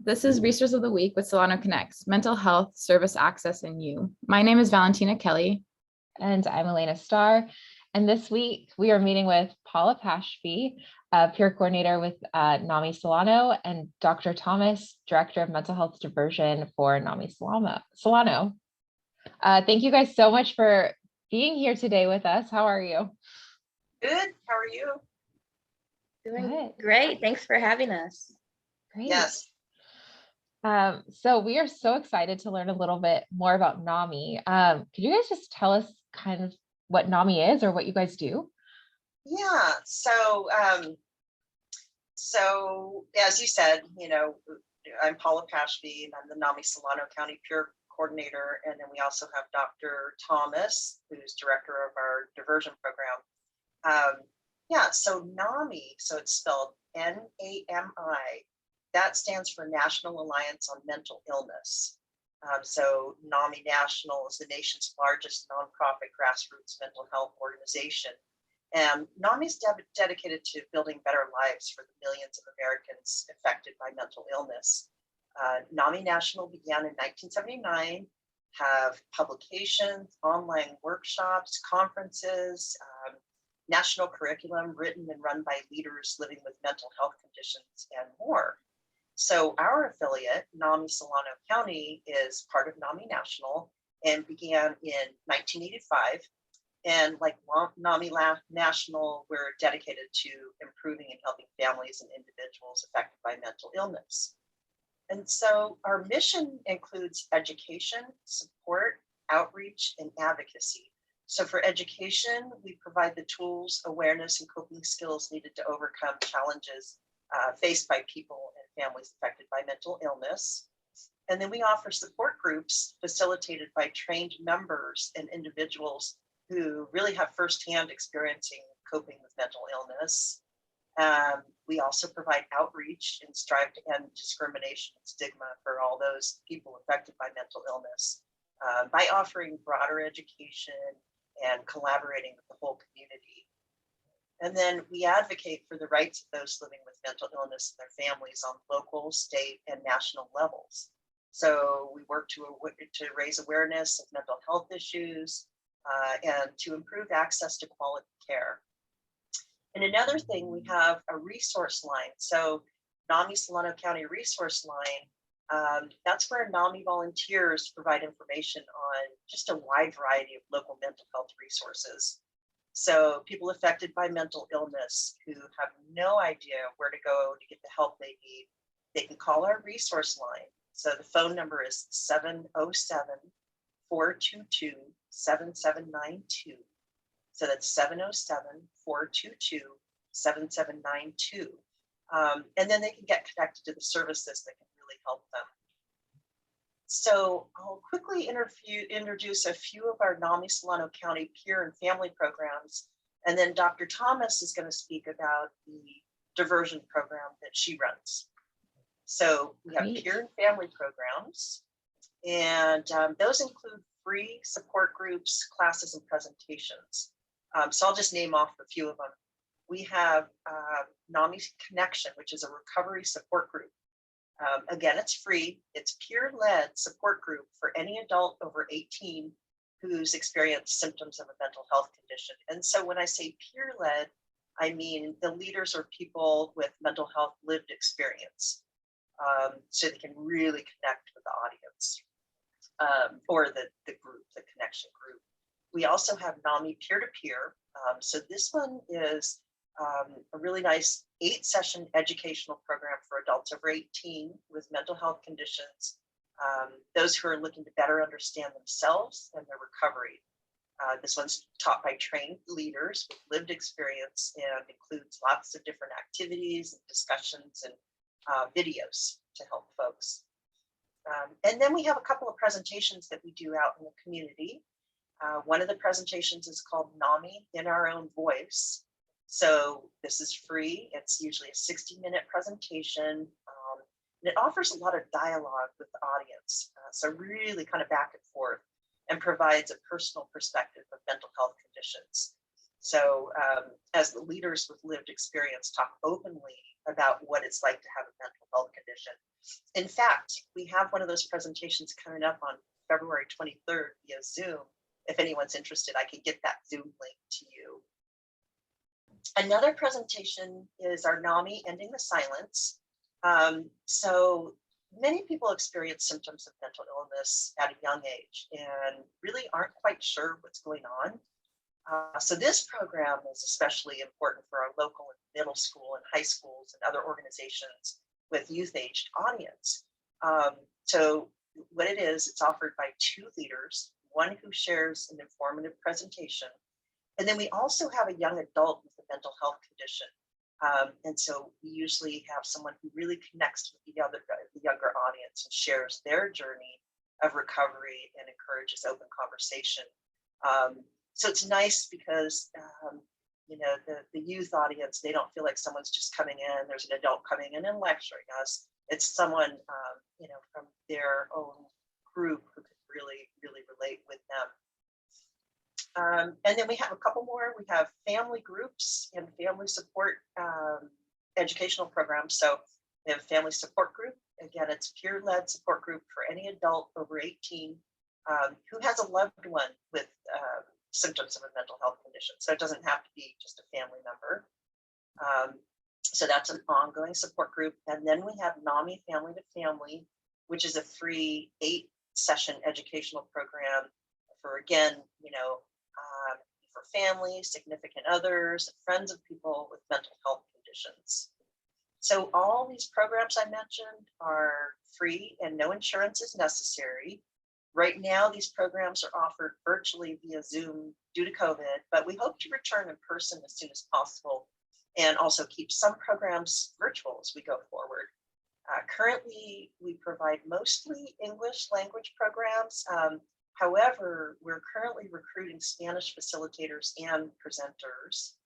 This is Resource of the Week with SolanoConnex, Mental Health Service Access in You. My name is Valentina Kelly. And I'm Elena Starr. And this week we are meeting with Paula Pashby, peer coordinator with NAMI Solano, and Dr. Thomas, director of Mental Health Diversion for NAMI Solano. Thank you guys so much for being here today with us. How are you? Good. How are you? Doing great. Thanks for having us. Great. Yes. So we are so excited to learn a little bit more about NAMI. Could you guys just tell us kind of what NAMI is or what you guys do? Yeah. So as you said, I'm Paula Pashby, and I'm the NAMI Solano County Peer Coordinator, and then we also have Dr. Thomas, who's director of our diversion program. So NAMI, so it's spelled NAMI. That stands for National Alliance on Mental Illness. So NAMI National is the nation's largest nonprofit grassroots mental health organization. And NAMI is dedicated to building better lives for the millions of Americans affected by mental illness. NAMI National began in 1979, have publications, online workshops, conferences, national curriculum written and run by leaders living with mental health conditions and more. So our affiliate, NAMI Solano County, is part of NAMI National and began in 1985. And like NAMI National, we're dedicated to improving and helping families and individuals affected by mental illness. And so our mission includes education, support, outreach, and advocacy. So for education, we provide the tools, awareness, and coping skills needed to overcome challenges faced by people and families affected by mental illness. And then we offer support groups facilitated by trained members and individuals who really have firsthand experiencing coping with mental illness. We also provide outreach and strive to end discrimination and stigma for all those people affected by mental illness by offering broader education and collaborating with the whole community. And then we advocate for the rights of those living with mental illness and their families on local, state, and national levels. So we work to raise awareness of mental health issues and to improve access to quality care. And another thing, we have a resource line. So NAMI Solano County Resource Line, that's where NAMI volunteers provide information on just a wide variety of local mental health resources. So people affected by mental illness who have no idea where to go to get the help they need, they can call our resource line. So the phone number is 707-422-7792. So that's 707-422-7792. And then they can get connected to the services that can really help them. So I'll quickly introduce a few of our NAMI Solano County peer and family programs. And then Dr. Thomas is going to speak about the diversion program that she runs. So we have peer and family programs, and those include free support groups, classes, and presentations. So I'll just name off a few of them. We have NAMI Connection, which is a recovery support group. Again, it's free. It's peer-led support group for any adult over 18 who's experienced symptoms of a mental health condition. And so when I say peer-led, I mean the leaders are people with mental health lived experience. So they can really connect with the audience or the group, the connection group. We also have NAMI peer-to-peer. So this one is a really nice 8-session educational program for adults over 18 with mental health conditions, those who are looking to better understand themselves and their recovery. This one's taught by trained leaders with lived experience and includes lots of different activities and discussions and videos to help folks. And then we have a couple of presentations that we do out in the community. One of the presentations is called NAMI in Our Own Voice. So this is free. It's usually a 60-minute presentation. And it offers a lot of dialogue with the audience. So really kind of back and forth, and provides a personal perspective of mental health conditions. So as the leaders with lived experience talk openly about what it's like to have a mental health condition. In fact, we have one of those presentations coming up on February 23rd via Zoom. If anyone's interested, I can get that Zoom link to you. Another presentation is our NAMI Ending the Silence. So many people experience symptoms of mental illness at a young age and really aren't quite sure what's going on. So this program is especially important for our local and middle school and high schools and other organizations with youth-aged audience. So what it is, it's offered by two leaders, one who shares an informative presentation, and then we also have a young adult with a mental health condition. And so we usually have someone who really connects with the younger audience and shares their journey of recovery and encourages open conversation. So it's nice because, you know, the youth audience, they don't feel like someone's just coming in, there's an adult coming in and lecturing us. It's someone, you know, from their own group who could really, really relate with them. And then we have a couple more. We have family groups and family support educational programs. So we have a family support group. Again, it's peer-led support group for any adult over 18 who has a loved one with symptoms of a mental health condition. So it doesn't have to be just a family member. So that's an ongoing support group. And then we have NAMI Family to Family, which is a free 8-session educational program for, again, you know, for families, significant others, friends of people with mental health conditions. So all these programs I mentioned are free and no insurance is necessary. Right now, these programs are offered virtually via Zoom due to COVID, but we hope to return in person as soon as possible and also keep some programs virtual as we go forward. Currently, we provide mostly English language programs. However, we're currently recruiting Spanish facilitators and presenters,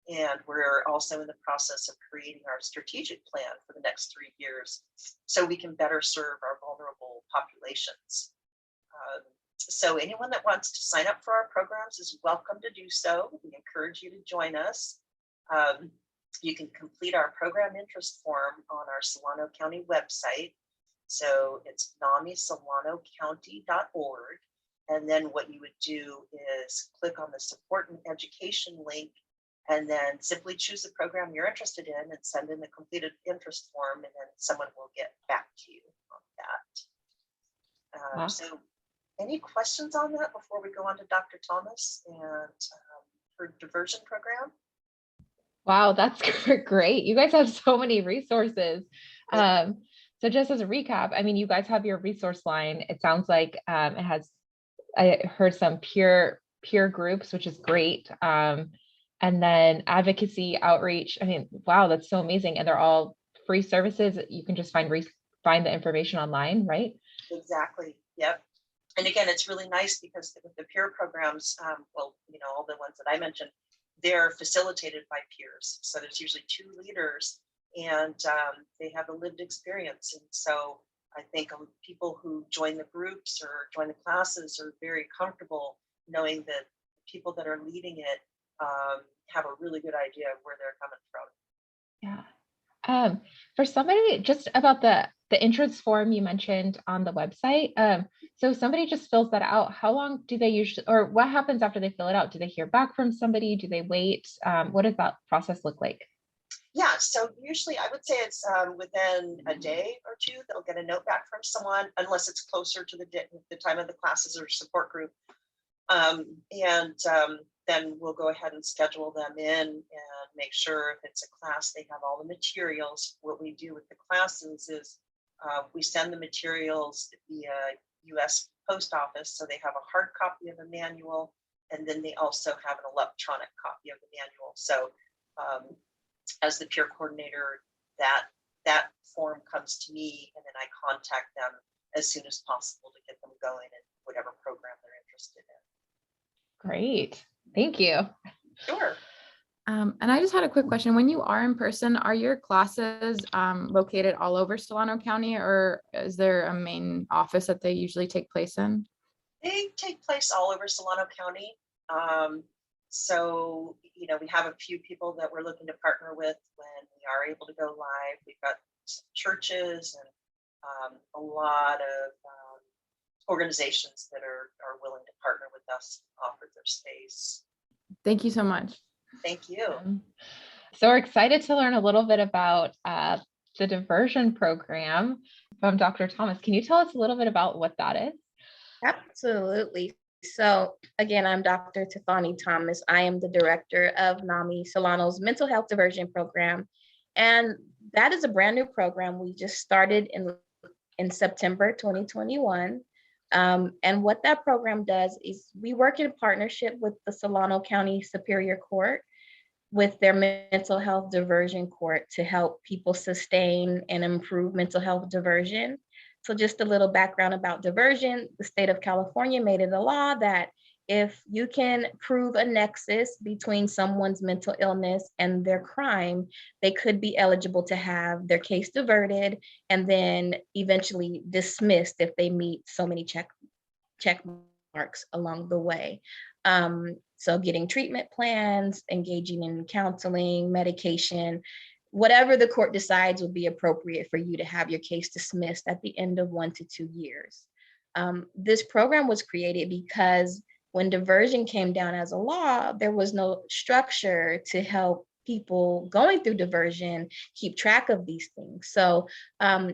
and we're also in the process of creating our strategic plan for the next 3 years so we can better serve our vulnerable populations. So anyone that wants to sign up for our programs is welcome to do so. We encourage you to join us. You can complete our program interest form on our Solano County website. So it's NAMISolanoCounty.org. And then what you would do is click on the support and education link and then simply choose the program you're interested in and send in the completed interest form, and then someone will get back to you on that. Wow. So any questions on that before we go on to Dr. Thomas and her diversion program? Wow, that's great. You guys have so many resources. So just as a recap, I mean, you guys have your resource line. It sounds like it has, I heard some peer groups, which is great. And then advocacy, outreach. I mean, wow, that's so amazing. And they're all free services. You can just find the information online, right? Exactly. Yep. And again, it's really nice because with the peer programs, well, you know, all the ones that I mentioned, they're facilitated by peers. So there's usually 2 leaders and they have a lived experience. And so I think people who join the groups or join the classes are very comfortable knowing that people that are leading it have a really good idea of where they're coming from. Yeah. For somebody, just about the interest form you mentioned on the website. So somebody just fills that out. How long do they usually, or what happens after they fill it out? Do they hear back from somebody? Do they wait? What does that process look like? Yeah, so usually I would say it's within a day or 2, they'll get a note back from someone, unless it's closer to the time of the classes or support group. Then we'll go ahead and schedule them in and make sure if it's a class, they have all the materials. What we do with the classes is we send the materials via US Post Office. So they have a hard copy of the manual, and then they also have an electronic copy of the manual. So as the peer coordinator, that form comes to me, and then I contact them as soon as possible to get them going in whatever program they're interested in. Great. Thank you. Sure. And I just had a quick question. When you are in person, are your classes located all over Solano County, or is there a main office that they usually take place in? They take place all over Solano County. So, we have a few people that we're looking to partner with when we are able to go live. We've got some churches and a lot of organizations that are willing to partner with us, offer their space. Thank you so much. Thank you. So we're excited to learn a little bit about the diversion program from Dr. Thomas. Can you tell us a little bit about what that is? Absolutely. So again, I'm Dr. Tiffáni Thomas. I am the director of NAMI Solano's Mental Health Diversion Program. And that is a brand new program. We just started in September 2021. And what that program does is we work in partnership with the Solano County Superior Court with their mental health diversion court to help people sustain and improve mental health diversion. So just a little background about diversion, the state of California made it a law that if you can prove a nexus between someone's mental illness and their crime, they could be eligible to have their case diverted and then eventually dismissed if they meet so many check marks along the way. So getting treatment plans, engaging in counseling, medication, whatever the court decides would be appropriate for you to have your case dismissed at the end of 1 to 2 years. This program was created because when diversion came down as a law, there was no structure to help people going through diversion keep track of these things. So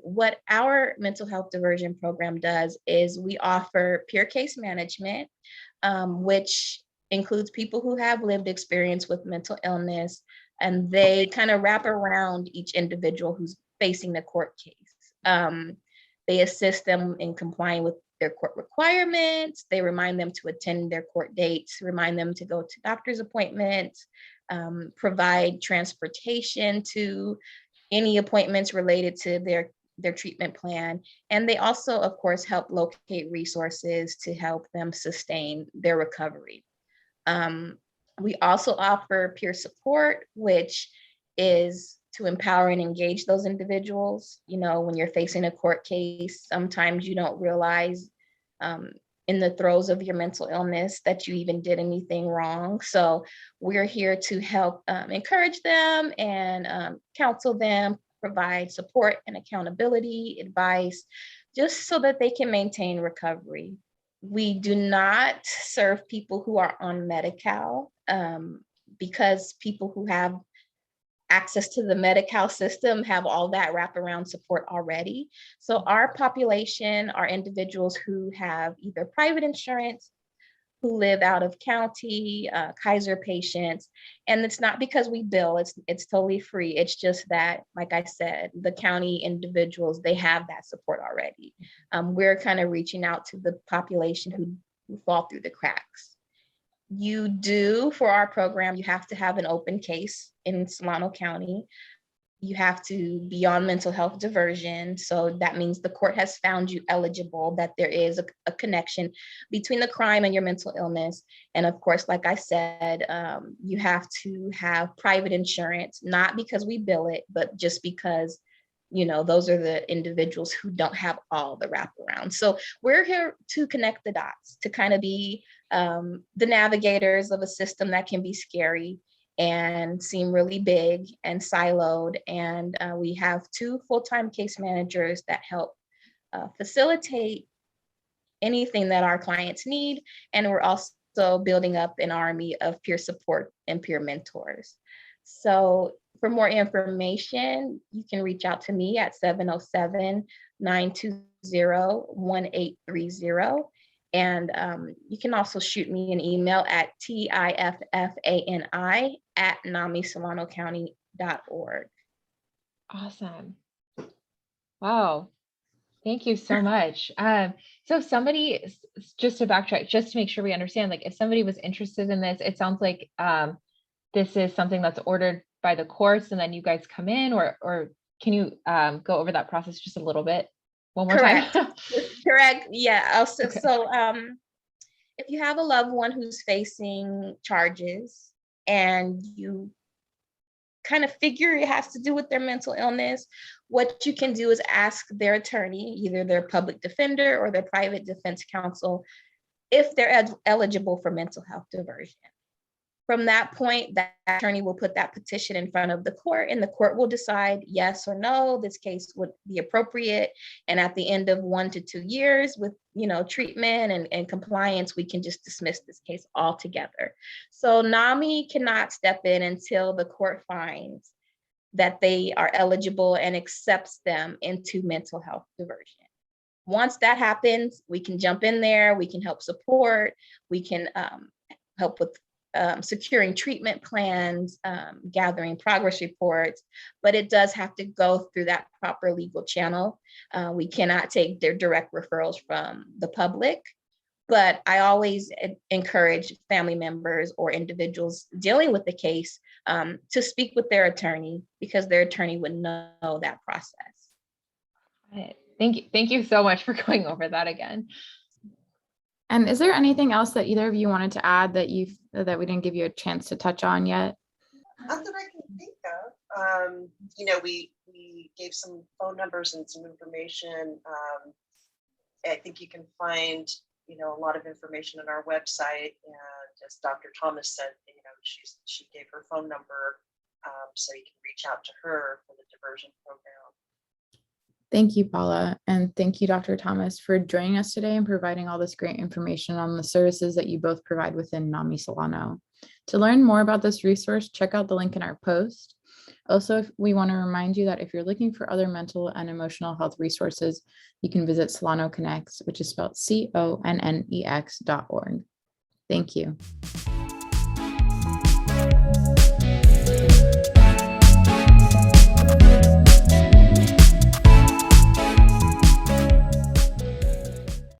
what our mental health diversion program does is we offer peer case management, which includes people who have lived experience with mental illness, and they kind of wrap around each individual who's facing the court case. They assist them in complying with their court requirements. They remind them to attend their court dates, remind them to go to doctor's appointments, provide transportation to any appointments related to their treatment plan. And they also, of course, help locate resources to help them sustain their recovery. We also offer peer support, which is to empower and engage those individuals. When you're facing a court case, sometimes you don't realize in the throes of your mental illness that you even did anything wrong. So we're here to help encourage them and counsel them, provide support and accountability, advice, just so that they can maintain recovery. We do not serve people who are on Medi-Cal because people who have access to the Medi-Cal system have all that wraparound support already. So our population are individuals who have either private insurance, who live out of county, Kaiser patients. And it's not because we bill, it's totally free. It's just that, like I said, the county individuals, they have that support already. We're kind of reaching out to the population who fall through the cracks. You do, for our program, you have to have an open case in Solano County. You have to be on mental health diversion. So that means the court has found you eligible, that there is a connection between the crime and your mental illness. And of course, like I said, you have to have private insurance, not because we bill it, but just because, those are the individuals who don't have all the wraparound. So we're here to connect the dots, to kind of be the navigators of a system that can be scary and seem really big and siloed. And we have 2 full-time case managers that help facilitate anything that our clients need. And we're also building up an army of peer support and peer mentors. So for more information, you can reach out to me at 707-920-1830. And you can also shoot me an email at tiffani@namisolanocounty.org. Awesome. Wow. Thank you so much. So somebody, just to backtrack, just to make sure we understand, like if somebody was interested in this, it sounds like this is something that's ordered by the courts and then you guys come in, or can you go over that process just a little bit one more Correct. time? Correct. Yeah. Also, Okay. so if you have a loved one who's facing charges and you kind of figure it has to do with their mental illness, what you can do is ask their attorney, either their public defender or their private defense counsel, if they're eligible for mental health diversion. From that point, that attorney will put that petition in front of the court, and the court will decide yes or no, this case would be appropriate. And at the end of 1 to 2 years with, treatment and compliance, we can just dismiss this case altogether. So NAMI cannot step in until the court finds that they are eligible and accepts them into mental health diversion. Once that happens, we can jump in there, we can help support, we can help with securing treatment plans, gathering progress reports, but it does have to go through that proper legal channel. We cannot take their direct referrals from the public, but I always encourage family members or individuals dealing with the case to speak with their attorney, because their attorney would know that process. Thank you. Thank you so much for going over that again. And is there anything else that either of you wanted to add that we didn't give you a chance to touch on yet? Not that I can think of. We gave some phone numbers and some information. I think you can find, a lot of information on our website. And as Dr. Thomas said, she gave her phone number, so you can reach out to her for the diversion program. Thank you, Paula. And thank you, Dr. Thomas, for joining us today and providing all this great information on the services that you both provide within NAMI Solano. To learn more about this resource, check out the link in our post. Also, we want to remind you that if you're looking for other mental and emotional health resources, you can visit SolanoConnex, which is spelled CONNEX.org. Thank you.